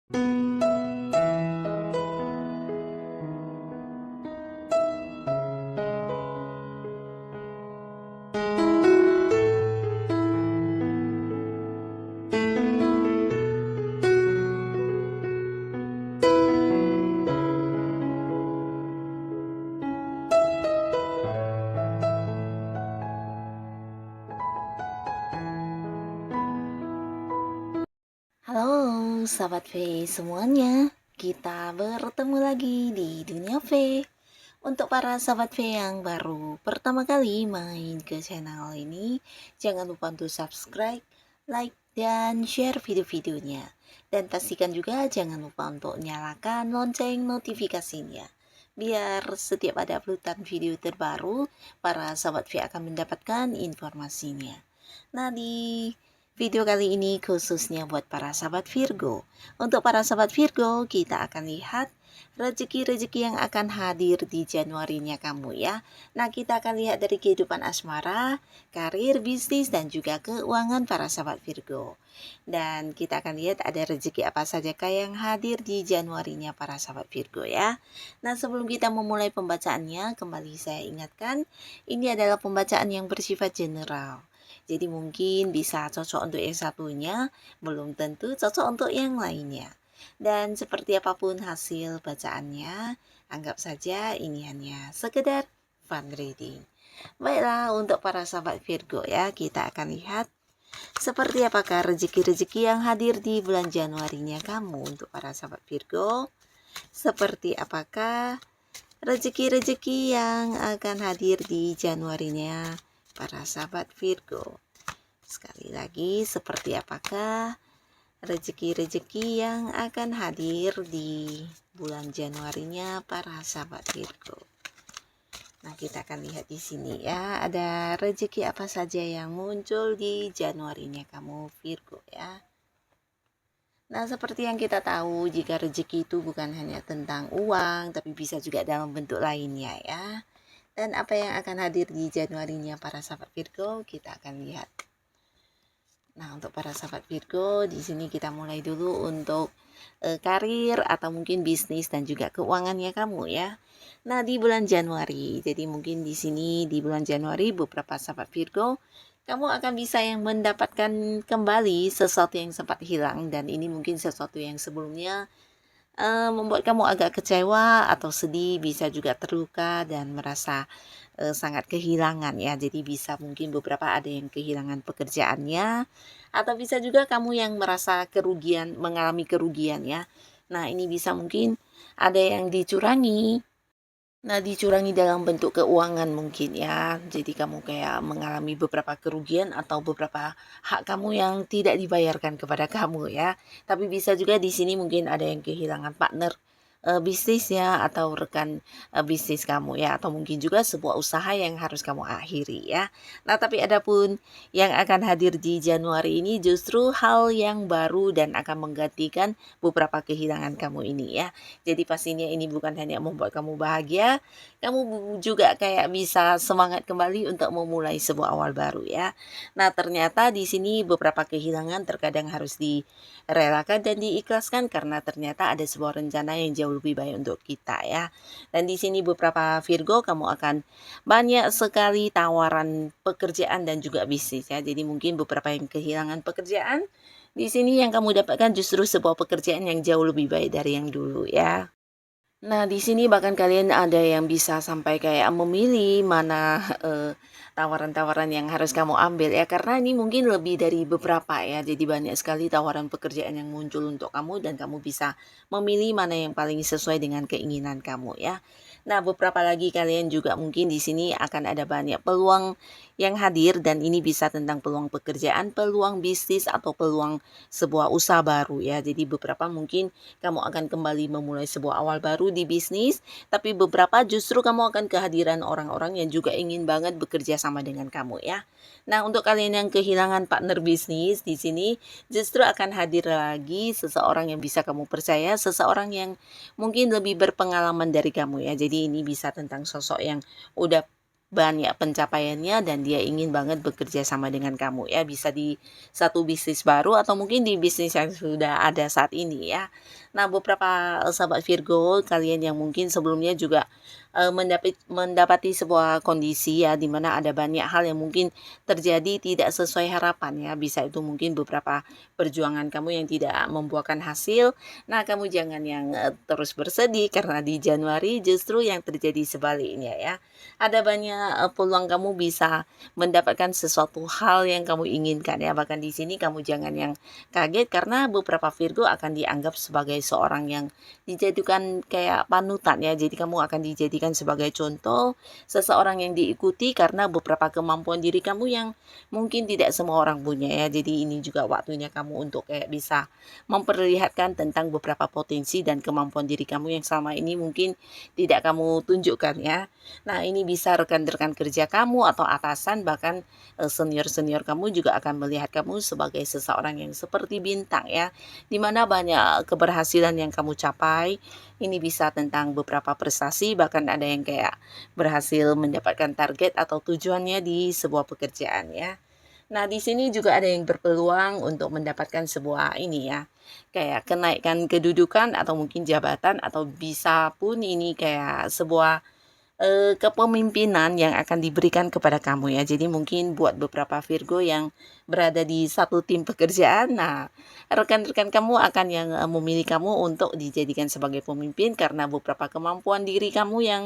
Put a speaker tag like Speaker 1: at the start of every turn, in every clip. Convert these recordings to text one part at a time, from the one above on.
Speaker 1: Halo sahabat V semuanya, kita bertemu lagi di Dunia V. Untuk para sahabat V yang baru pertama kali main ke channel ini, jangan lupa untuk subscribe, like, dan share video-videonya. Dan pastikan juga jangan lupa untuk nyalakan lonceng notifikasinya. Biar setiap ada uploadan video terbaru, para sahabat V akan mendapatkan informasinya. Nah, di video kali ini khususnya buat para sahabat Virgo. Untuk para sahabat Virgo, kita akan lihat rezeki-rezeki yang akan hadir di Januarinya kamu ya. Nah, kita akan lihat dari kehidupan asmara, karir, bisnis, dan juga keuangan para sahabat Virgo. Dan kita akan lihat ada rezeki apa saja yang hadir di Januarinya para sahabat Virgo ya. Nah, sebelum kita memulai pembacaannya, kembali saya ingatkan, ini adalah pembacaan yang bersifat general. Jadi mungkin bisa cocok untuk yang satunya, belum tentu cocok untuk yang lainnya. Dan seperti apapun hasil bacaannya, anggap saja ini hanya sekedar fun reading. Baiklah, untuk para sahabat Virgo ya, kita akan lihat seperti apakah rezeki-rezeki yang hadir di bulan Januarinya kamu untuk para sahabat Virgo. Seperti apakah rezeki-rezeki yang akan hadir di Januarinya para sahabat Virgo. Sekali lagi, seperti apakah rezeki-rezeki yang akan hadir di bulan Januarinya para sahabat Virgo. Nah, kita akan lihat di sini ya, ada rezeki apa saja yang muncul di Januarinya kamu Virgo ya. Nah, seperti yang kita tahu, jika rezeki itu bukan hanya tentang uang, tapi bisa juga dalam bentuk lainnya ya. Dan apa yang akan hadir di Januarinya para sahabat Virgo, kita akan lihat. Nah, untuk para sahabat Virgo, di sini kita mulai dulu untuk karir atau mungkin bisnis dan juga keuangannya kamu ya. Nah, di bulan Januari, jadi mungkin di sini di bulan Januari beberapa sahabat Virgo, kamu akan bisa yang mendapatkan kembali sesuatu yang sempat hilang, dan ini mungkin sesuatu yang sebelumnya membuat kamu agak kecewa atau sedih, bisa juga terluka dan merasa sangat kehilangan ya. Jadi bisa mungkin beberapa ada yang kehilangan pekerjaannya, atau bisa juga kamu yang merasa kerugian, mengalami kerugian ya. Nah, ini bisa mungkin ada yang dicurangi. Nah, dicurangi dalam bentuk keuangan mungkin ya. Jadi kamu kayak mengalami beberapa kerugian atau beberapa hak kamu yang tidak dibayarkan kepada kamu ya. Tapi bisa juga di sini mungkin ada yang kehilangan partner bisnis ya, atau rekan bisnis kamu ya, atau mungkin juga sebuah usaha yang harus kamu akhiri ya. Nah, tapi adapun yang akan hadir di Januari ini justru hal yang baru dan akan menggantikan beberapa kehilangan kamu ini ya. Jadi pastinya ini bukan hanya membuat kamu bahagia, kamu juga kayak bisa semangat kembali untuk memulai sebuah awal baru ya. Nah, ternyata di sini beberapa kehilangan terkadang harus direlakan dan diikhlaskan karena ternyata ada sebuah rencana yang jauh lebih baik untuk kita ya. Dan di sini beberapa Virgo, kamu akan banyak sekali tawaran pekerjaan dan juga bisnis ya. Jadi mungkin beberapa yang kehilangan pekerjaan, di sini yang kamu dapatkan justru sebuah pekerjaan yang jauh lebih baik dari yang dulu ya. Nah, di sini bahkan kalian ada yang bisa sampai kayak memilih mana tawaran-tawaran yang harus kamu ambil ya, karena ini mungkin lebih dari beberapa ya. Jadi banyak sekali tawaran pekerjaan yang muncul untuk kamu dan kamu bisa memilih mana yang paling sesuai dengan keinginan kamu ya. Nah, beberapa lagi kalian juga mungkin di sini akan ada banyak peluang yang hadir, dan ini bisa tentang peluang pekerjaan, peluang bisnis, atau peluang sebuah usaha baru ya. Jadi beberapa mungkin kamu akan kembali memulai sebuah awal baru di bisnis, tapi beberapa justru kamu akan kehadiran orang-orang yang juga ingin banget bekerja sama dengan kamu ya. Nah, untuk kalian yang kehilangan partner bisnis, di sini justru akan hadir lagi seseorang yang bisa kamu percaya, seseorang yang mungkin lebih berpengalaman dari kamu ya. Jadi ini bisa tentang sosok yang udah banyak pencapaiannya dan dia ingin banget bekerja sama dengan kamu ya, bisa di satu bisnis baru atau mungkin di bisnis yang sudah ada saat ini ya. Nah, beberapa sahabat Virgo kalian yang mungkin sebelumnya juga mendapati sebuah kondisi ya di mana ada banyak hal yang mungkin terjadi tidak sesuai harapan ya. Bisa itu mungkin beberapa perjuangan kamu yang tidak membuahkan hasil. Nah, kamu jangan yang terus bersedih karena di Januari justru yang terjadi sebaliknya ya. Ada banyak peluang kamu bisa mendapatkan sesuatu hal yang kamu inginkan ya. Bahkan di sini kamu jangan yang kaget karena beberapa Virgo akan dianggap sebagai seorang yang dijadikan kayak panutan ya. Jadi kamu akan dijadikan sebagai contoh, seseorang yang diikuti karena beberapa kemampuan diri kamu yang mungkin tidak semua orang punya ya. Jadi ini juga waktunya kamu untuk kayak bisa memperlihatkan tentang beberapa potensi dan kemampuan diri kamu yang selama ini mungkin tidak kamu tunjukkan ya. Nah, ini bisa rekan-rekan kerja kamu atau atasan bahkan senior-senior kamu juga akan melihat kamu sebagai seseorang yang seperti bintang ya. Dimana banyak keberhasilan yang kamu capai. Ini bisa tentang beberapa prestasi, bahkan ada yang kayak berhasil mendapatkan target atau tujuannya di sebuah pekerjaan ya. Nah, di sini juga ada yang berpeluang untuk mendapatkan sebuah ini ya, kayak kenaikan kedudukan atau mungkin jabatan atau bisa pun ini kayak sebuah kepemimpinan yang akan diberikan kepada kamu ya. Jadi mungkin buat beberapa Virgo yang berada di satu tim pekerjaan, nah rekan-rekan kamu akan yang memilih kamu untuk dijadikan sebagai pemimpin karena beberapa kemampuan diri kamu yang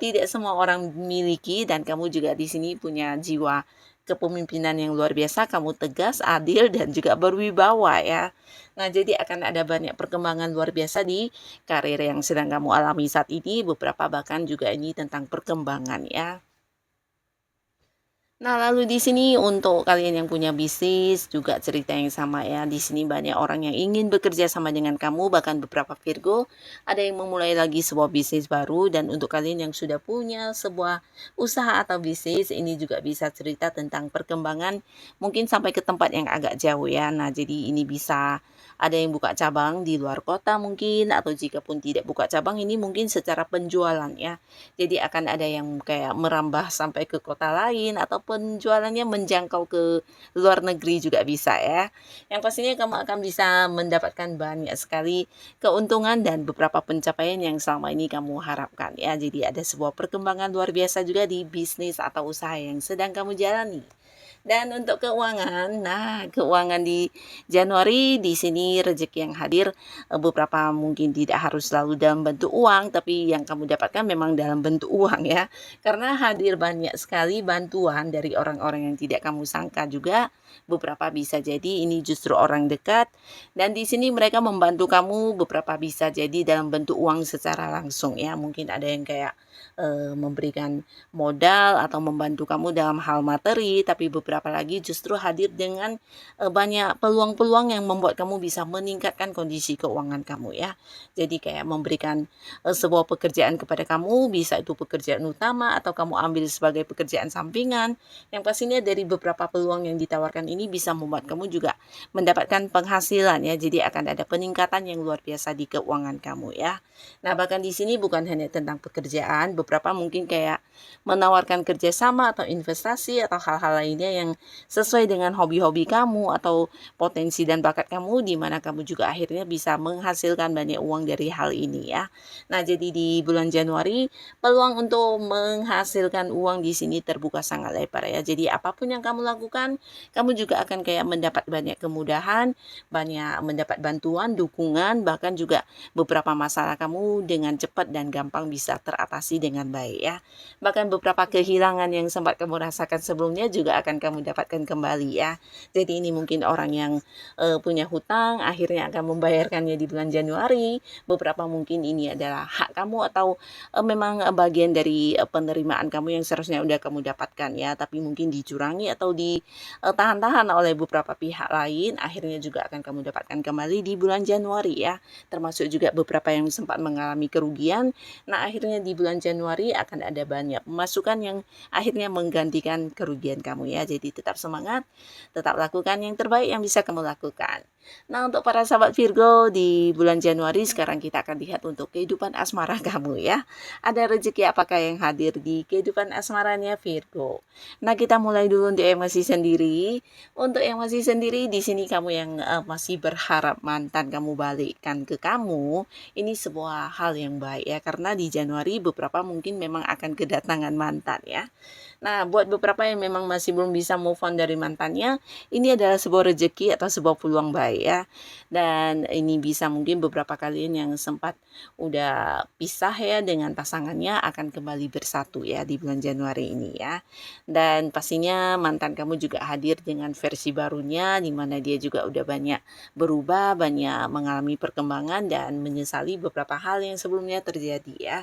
Speaker 1: tidak semua orang miliki dan kamu juga di sini punya jiwa kepemimpinan yang luar biasa, kamu tegas, adil dan juga berwibawa ya. Nah, jadi akan ada banyak perkembangan luar biasa di karir yang sedang kamu alami saat ini, beberapa bahkan juga ini tentang perkembangan ya. Nah, lalu di sini untuk kalian yang punya bisnis juga cerita yang sama ya. Di sini banyak orang yang ingin bekerja sama dengan kamu, bahkan beberapa Virgo ada yang memulai lagi sebuah bisnis baru dan untuk kalian yang sudah punya sebuah usaha atau bisnis, ini juga bisa cerita tentang perkembangan mungkin sampai ke tempat yang agak jauh ya. Nah, jadi ini bisa ada yang buka cabang di luar kota mungkin atau jika pun tidak buka cabang ini mungkin secara penjualan ya. Jadi akan ada yang kayak merambah sampai ke kota lain atau penjualannya menjangkau ke luar negeri juga bisa ya. Yang pastinya kamu akan bisa mendapatkan banyak sekali keuntungan dan beberapa pencapaian yang selama ini kamu harapkan ya. Jadi ada sebuah perkembangan luar biasa juga di bisnis atau usaha yang sedang kamu jalani. Dan untuk keuangan, nah keuangan di Januari di sini rezeki yang hadir beberapa mungkin tidak harus selalu dalam bentuk uang, tapi yang kamu dapatkan memang dalam bentuk uang ya. Karena hadir banyak sekali bantuan dari orang-orang yang tidak kamu sangka juga. Beberapa bisa jadi ini justru orang dekat dan di sini mereka membantu kamu, beberapa bisa jadi dalam bentuk uang secara langsung ya. Mungkin ada yang kayak memberikan modal atau membantu kamu dalam hal materi, tapi beberapa lagi justru hadir dengan banyak peluang-peluang yang membuat kamu bisa meningkatkan kondisi keuangan kamu ya. Jadi kayak memberikan sebuah pekerjaan kepada kamu, bisa itu pekerjaan utama atau kamu ambil sebagai pekerjaan sampingan. Yang pastinya dari beberapa peluang yang ditawarkan ini bisa membuat kamu juga mendapatkan penghasilan ya. Jadi akan ada peningkatan yang luar biasa di keuangan kamu ya. Nah, bahkan di sini bukan hanya tentang pekerjaan, beberapa mungkin kayak menawarkan kerjasama atau investasi atau hal-hal lainnya yang sesuai dengan hobi-hobi kamu atau potensi dan bakat kamu di mana kamu juga akhirnya bisa menghasilkan banyak uang dari hal ini ya. Nah, jadi di bulan Januari peluang untuk menghasilkan uang di sini terbuka sangat lebar ya. Jadi apapun yang kamu lakukan, kamu juga akan kayak mendapat banyak kemudahan, banyak mendapat bantuan, dukungan, bahkan juga beberapa masalah kamu dengan cepat dan gampang bisa teratasi dengan baik ya. Bahkan beberapa kehilangan yang sempat kamu rasakan sebelumnya juga akan kamu dapatkan kembali ya. Jadi ini mungkin orang yang punya hutang akhirnya akan membayarkannya di bulan Januari. Beberapa mungkin ini adalah hak kamu atau memang bagian dari penerimaan kamu yang seharusnya udah kamu dapatkan ya, tapi mungkin dicurangi atau ditahan tertahan-tahan oleh beberapa pihak lain, akhirnya juga akan kamu dapatkan kembali di bulan Januari ya. Termasuk juga beberapa yang sempat mengalami kerugian. Nah, akhirnya di bulan Januari akan ada banyak pemasukan yang akhirnya menggantikan kerugian kamu ya. Jadi tetap semangat, tetap lakukan yang terbaik yang bisa kamu lakukan. Nah, untuk para sahabat Virgo di bulan Januari sekarang kita akan lihat untuk kehidupan asmara kamu ya. Ada rezeki apakah yang hadir di kehidupan asmaranya Virgo? Nah, kita mulai dulu untuk yang masih sendiri. Untuk yang masih sendiri di sini kamu yang masih berharap mantan kamu balikkan ke kamu, ini sebuah hal yang baik ya karena di Januari beberapa mungkin memang akan kedatangan mantan ya. Nah, buat beberapa yang memang masih belum bisa move on dari mantannya, ini adalah sebuah rezeki atau sebuah peluang baik ya. Dan ini bisa mungkin beberapa kalian yang sempat udah pisah ya dengan pasangannya akan kembali bersatu ya di bulan Januari ini ya. Dan pastinya mantan kamu juga hadir dengan versi barunya di mana dia juga udah banyak berubah, banyak mengalami perkembangan dan menyesali beberapa hal yang sebelumnya terjadi ya.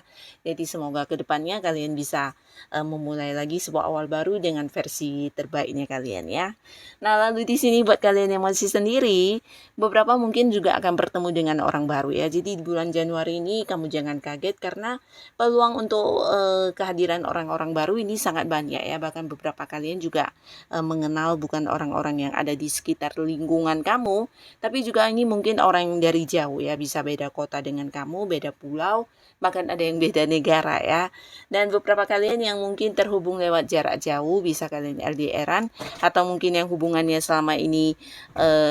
Speaker 1: Jadi semoga kedepannya kalian bisa memulai lagi sebuah awal baru dengan versi terbaiknya kalian ya. Nah, lalu di sini buat kalian yang masih sendiri, beberapa mungkin juga akan bertemu dengan orang baru ya. Jadi di bulan Januari ini kamu jangan kaget karena peluang untuk kehadiran orang-orang baru ini sangat banyak ya. Bahkan beberapa kalian juga mengenal bukan orang-orang yang ada di sekitar lingkungan kamu, tapi juga ini mungkin orang yang dari jauh ya, bisa beda kota dengan kamu, beda pulau, bahkan ada yang beda negara ya. Dan beberapa kalian yang mungkin terhubung lewat jarak jauh, bisa kalian LDR-an, atau mungkin yang hubungannya selama ini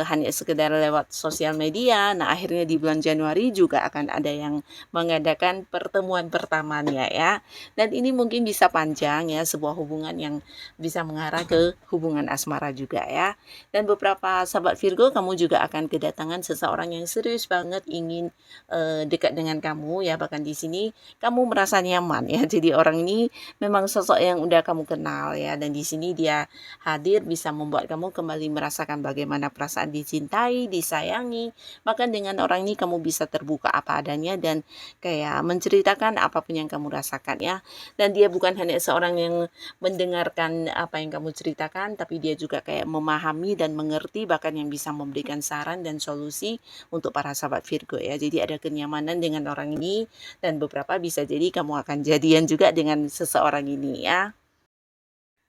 Speaker 1: hanya sekedar lewat sosial media. Nah, akhirnya di bulan Januari juga akan ada yang mengadakan pertemuan pertamanya ya. Dan ini mungkin bisa panjang ya, sebuah hubungan yang bisa mengarah ke hubungan asmara juga ya. Dan beberapa sahabat Virgo, kamu juga akan kedatangan seseorang yang serius banget ingin dekat dengan kamu ya. Bahkan di sini kamu merasa nyaman ya. Jadi orang ini memang sosok yang udah kamu kenal ya, dan di sini dia hadir bisa membuat kamu kembali merasakan bagaimana perasaan dicintai, disayangi. Bahkan dengan orang ini kamu bisa terbuka apa adanya dan kayak menceritakan apapun yang kamu rasakan ya. Dan dia bukan hanya seorang yang mendengarkan apa yang kamu ceritakan, tapi dia juga kayak memahami dan mengerti, bahkan yang bisa memberikan saran dan solusi untuk para sahabat Virgo ya. Jadi ada kenyamanan dengan orang ini, dan beberapa bisa jadi kamu akan jadian juga dengan seseorang ini ya.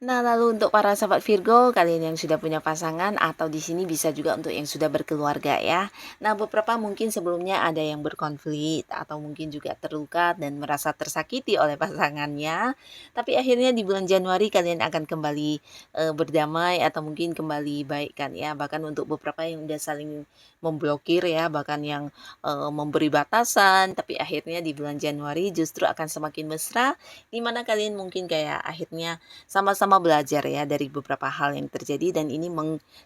Speaker 1: Nah, lalu untuk para sahabat Virgo, kalian yang sudah punya pasangan atau di sini bisa juga untuk yang sudah berkeluarga ya. Nah, beberapa mungkin sebelumnya ada yang berkonflik atau mungkin juga terluka dan merasa tersakiti oleh pasangannya. Tapi akhirnya di bulan Januari kalian akan kembali berdamai atau mungkin kembali baikkan ya. Bahkan untuk beberapa yang udah saling memblokir ya, bahkan yang memberi batasan, tapi akhirnya di bulan Januari justru akan semakin mesra, di mana kalian mungkin kayak akhirnya sama-sama belajar ya dari beberapa hal yang terjadi, dan ini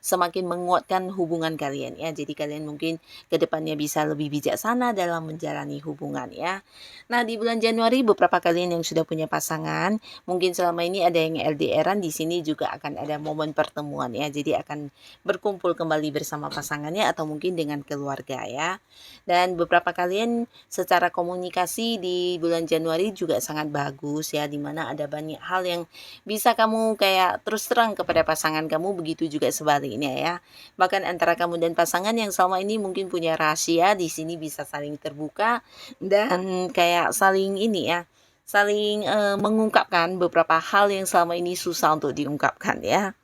Speaker 1: semakin menguatkan hubungan kalian ya. Jadi kalian mungkin kedepannya bisa lebih bijaksana dalam menjalani hubungan ya. Nah, di bulan Januari beberapa kalian yang sudah punya pasangan, mungkin selama ini ada yang LDR-an, di sini juga akan ada momen pertemuan ya. Jadi akan berkumpul kembali bersama pasangannya atau mungkin dengan keluarga ya. Dan beberapa kalian secara komunikasi di bulan Januari juga sangat bagus ya, dimana ada banyak hal yang bisa kamu kayak terus terang kepada pasangan kamu, begitu juga sebaliknya ya. Bahkan antara kamu dan pasangan yang selama ini mungkin punya rahasia, di sini bisa saling terbuka dan kayak saling ini ya, saling mengungkapkan beberapa hal yang selama ini susah untuk diungkapkan ya.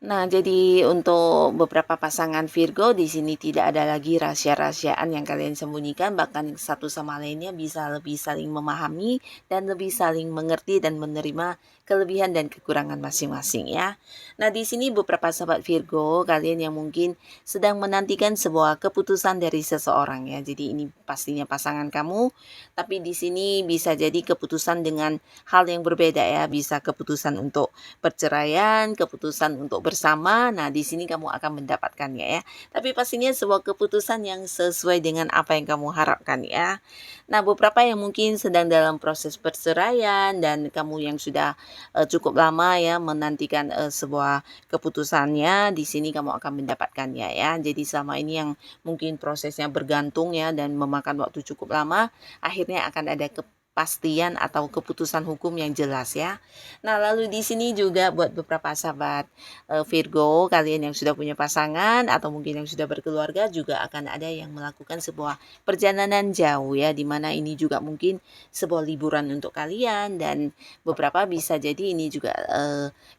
Speaker 1: Nah, jadi untuk beberapa pasangan Virgo di sini tidak ada lagi rahasia-rahasiaan yang kalian sembunyikan, bahkan satu sama lainnya bisa lebih saling memahami dan lebih saling mengerti dan menerima kelebihan dan kekurangan masing-masing ya. Nah, di sini beberapa sahabat Virgo, kalian yang mungkin sedang menantikan sebuah keputusan dari seseorang ya. Jadi ini pastinya pasangan kamu, tapi di sini bisa jadi keputusan dengan hal yang berbeda ya, bisa keputusan untuk perceraian, keputusan untuk bersama. Nah, di sini kamu akan mendapatkannya ya. Tapi pastinya sebuah keputusan yang sesuai dengan apa yang kamu harapkan ya. Nah, beberapa yang mungkin sedang dalam proses perceraian dan kamu yang sudah cukup lama ya menantikan sebuah keputusannya, di sini kamu akan mendapatkannya ya. Jadi selama ini yang mungkin prosesnya bergantung ya dan memakan waktu cukup lama, akhirnya akan ada kepastian atau keputusan hukum yang jelas ya. Nah, lalu di sini juga buat beberapa sahabat Virgo, kalian yang sudah punya pasangan atau mungkin yang sudah berkeluarga juga akan ada yang melakukan sebuah perjalanan jauh ya, dimana ini juga mungkin sebuah liburan untuk kalian, dan beberapa bisa jadi ini juga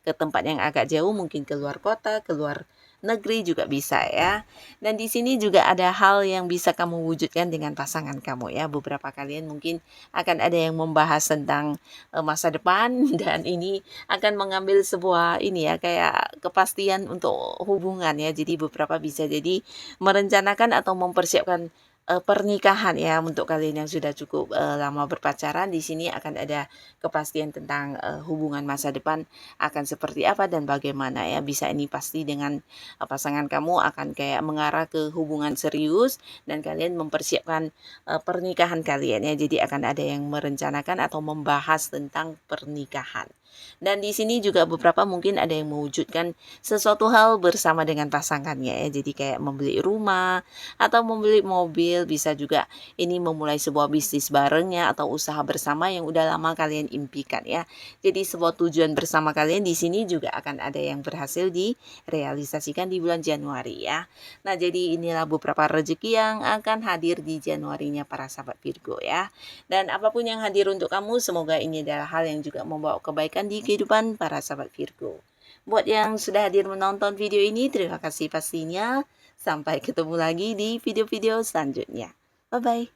Speaker 1: ke tempat yang agak jauh, mungkin keluar kota, keluar negeri juga bisa ya. Dan di sini juga ada hal yang bisa kamu wujudkan dengan pasangan kamu ya. Beberapa kalian mungkin akan ada yang membahas tentang masa depan dan ini akan mengambil sebuah ini ya, kayak kepastian untuk hubungan ya. Jadi beberapa bisa jadi merencanakan atau mempersiapkan pernikahan ya. Untuk kalian yang sudah cukup lama berpacaran, di sini akan ada kepastian tentang hubungan masa depan akan seperti apa dan bagaimana ya. Bisa ini pasti dengan pasangan kamu akan kayak mengarah ke hubungan serius dan kalian mempersiapkan pernikahan kalian ya. Jadi akan ada yang merencanakan atau membahas tentang pernikahan. Dan di sini juga beberapa mungkin ada yang mewujudkan sesuatu hal bersama dengan pasangannya ya. Jadi kayak membeli rumah atau membeli mobil, bisa juga ini memulai sebuah bisnis barengnya atau usaha bersama yang udah lama kalian impikan ya. Jadi sebuah tujuan bersama kalian di sini juga akan ada yang berhasil direalisasikan di bulan Januari ya. Nah, jadi inilah beberapa rezeki yang akan hadir di Januarinya para sahabat Virgo ya. Dan apapun yang hadir untuk kamu, semoga ini adalah hal yang juga membawa kebaikan di kehidupan para sahabat Virgo. Buat yang sudah hadir menonton video ini, terima kasih pastinya. Sampai ketemu lagi di video-video selanjutnya. Bye-bye.